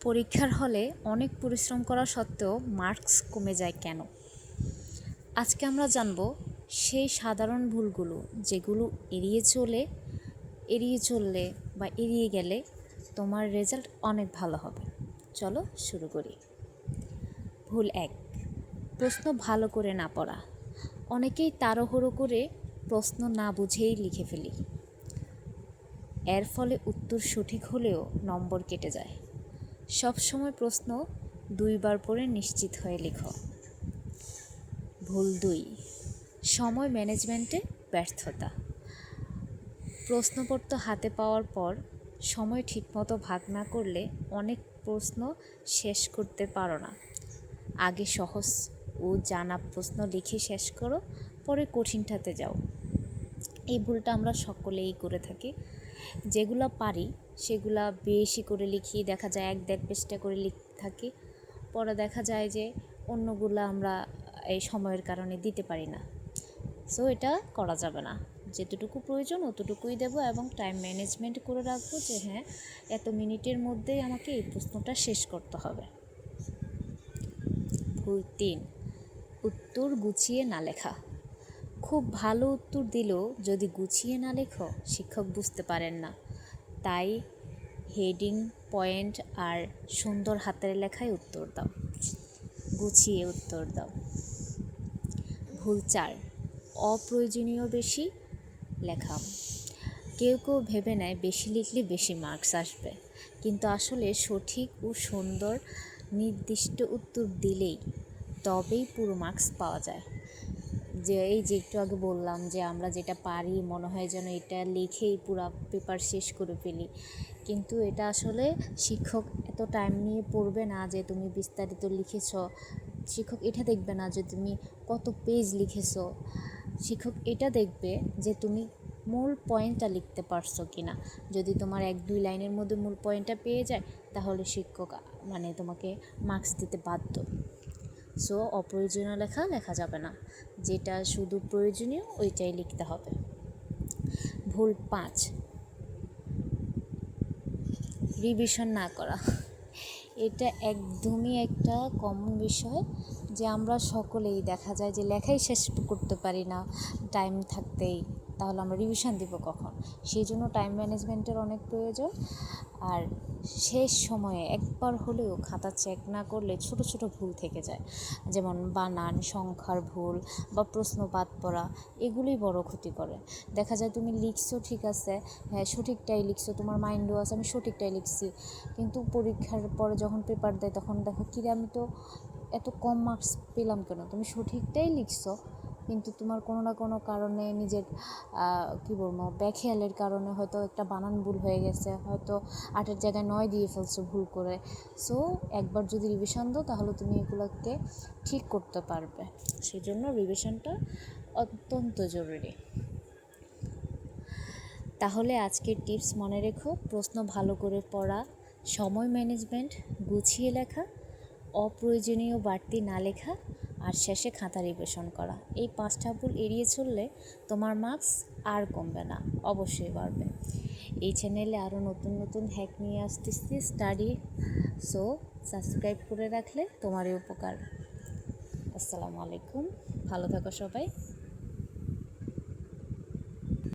পরীক্ষার হলে অনেক পরিশ্রম করা সত্ত্বেও মার্কস কমে যায় কেন? আজকে আমরা জানব সেই সাধারণ ভুলগুলো যেগুলো এড়িয়ে চললে বা এড়িয়ে গেলে তোমার রেজাল্ট অনেক ভালো হবে। চলো শুরু করি। ভুল 1, প্রশ্ন ভালো করে না পড়া। অনেকেই তাড়াহুড়ো করে প্রশ্ন না বুঝেই লিখে ফেলি। এর ফলে উত্তর সঠিক হলেও নম্বর কেটে যায়। সব সময় প্রশ্ন 2 বার পড়ে নিশ্চিত হয়ে লিখো। ভুল 2, সময় ম্যানেজমেন্টে ব্যর্থতা। প্রশ্নপত্র হাতে পাওয়ার পর সময় ঠিকমতো ভাগ না করলে অনেক প্রশ্ন শেষ করতে পারো না। আগে সহজ ও জানা প্রশ্ন লিখে শেষ করো, পরে কঠিনটাতে যাও। এই ভুলটা আমরা সকলেই করে থাকি। যেগুলো পারি সেগুলা বেশি করে লিখি, দেখা যায় 1-1.5 পেজটা করে লিখতে থাকি, পরে দেখা যায় যে অন্যগুলো আমরা এই সময়ের কারণে দিতে পারি না। সো এটা করা যাবে না। যেতটুকু প্রয়োজন অতটুকুই দেব এবং টাইম ম্যানেজমেন্ট করে রাখবো যে হ্যাঁ, এত মিনিটের মধ্যেই আমাকে এই প্রশ্নটা শেষ করতে হবে। ভুল 3, উত্তর গুছিয়ে না লেখা। খুব ভালো উত্তর দিলেও যদি গুছিয়ে না লেখো শিক্ষক বুঝতে পারেন না। তাই হেডিং, পয়েন্ট আর সুন্দর হাতের লেখায় উত্তর দাও, গুছিয়ে উত্তর দাও। ভুল 4, অপ্রয়োজনীয় বেশি লেখা। কেউ ভেবে নেয় বেশি লিখলে বেশি মার্কস আসবে, কিন্তু আসলে সঠিক ও সুন্দর নির্দিষ্ট উত্তর দিলেই তবেই পুরো মার্কস পাওয়া যায়। এই যে একটু আগে বললাম যে আমরা যেটা পারি মনে হয় যেন এটা লিখেই পুরো পেপার শেষ করে ফেলি, কিন্তু এটা আসলে শিক্ষক এত টাইম নিয়ে পড়বে না যে তুমি বিস্তারিত লিখেছ। শিক্ষক এটা দেখবে না যে তুমি কত পেজ লিখেছ। শিক্ষক এটা দেখবে যে তুমি মূল পয়েন্টটা লিখতে পারছো কিনা। যদি তোমার 1-2 লাইনের মধ্যে মূল পয়েন্টটা পেয়ে যায় তাহলে শিক্ষক তোমাকে মার্কস দিতে বাধ্য। সো অপ্রয়োজনীয় লেখা যাবে না, যেটা শুধু প্রয়োজনীয় ওইটাই লিখতে হবে। ভুল 5, রিভিশন না করা। এটা একদমই একটা কমন বিষয় যে আমরা সকলেই দেখা যায় যে লেখাই শেষ করতে পারি না টাইম থাকতেই, তাহলে আমরা রিভিশন দিব কখন? সেই জন্য টাইম ম্যানেজমেন্টের অনেক প্রয়োজন। আর শেষ সময়ে একবার হলেও খাতা চেক না করলে ছোট ছোট ভুল থেকে যায়, যেমন বানান, সংখ্যার ভুল বা প্রশ্ন বাদ পড়া, এগুলোই বড় ক্ষতি করে। দেখা যায় তুমি লিখছো ঠিক আছে, হ্যাঁ সঠিকটাই লিখছো, তোমার মাইন্ডও আছে আমি সঠিকটাই লিখছি, কিন্তু পরীক্ষার পরে যখন পেপার দেয় তখন দেখো কিরে আমি তো এত কম মার্কস পেলাম কেন? তুমি সঠিকটাই লিখছো কিন্তু তোমার কোনো না কোনো কারণে নিজের বেখেয়ালের কারণে হয়তো একটা বানান ভুল হয়ে গেছে, হয়তো 8-এর জায়গায় 9 দিয়ে ফেলছো ভুল করে। সো একবার যদি রিভিশন দাও তাহলে তুমি এগুলোকে ঠিক করতে পারবে। সেই জন্য রিভিশনটা অত্যন্ত জরুরি। তাহলে আজকের টিপস মনে রেখো: প্রশ্ন ভালো করে পড়া, সময় ম্যানেজমেন্ট, গুছিয়ে লেখা, অপ্রয়োজনীয় বাড়তি না লেখা, আর শেষে খাতা রিভিশন করা। এই 5টা ভুল এড়িয়ে চললে তোমার মার্কস আর কমবে না, অবশ্যই বাড়বে। এই চ্যানেলে আরও নতুন নতুন হ্যাক নিয়ে আসতেছি স্টাডি, সো সাবস্ক্রাইব করে রাখলে তোমারই উপকার। আসসালামু আলাইকুম, ভালো থাকো সবাই।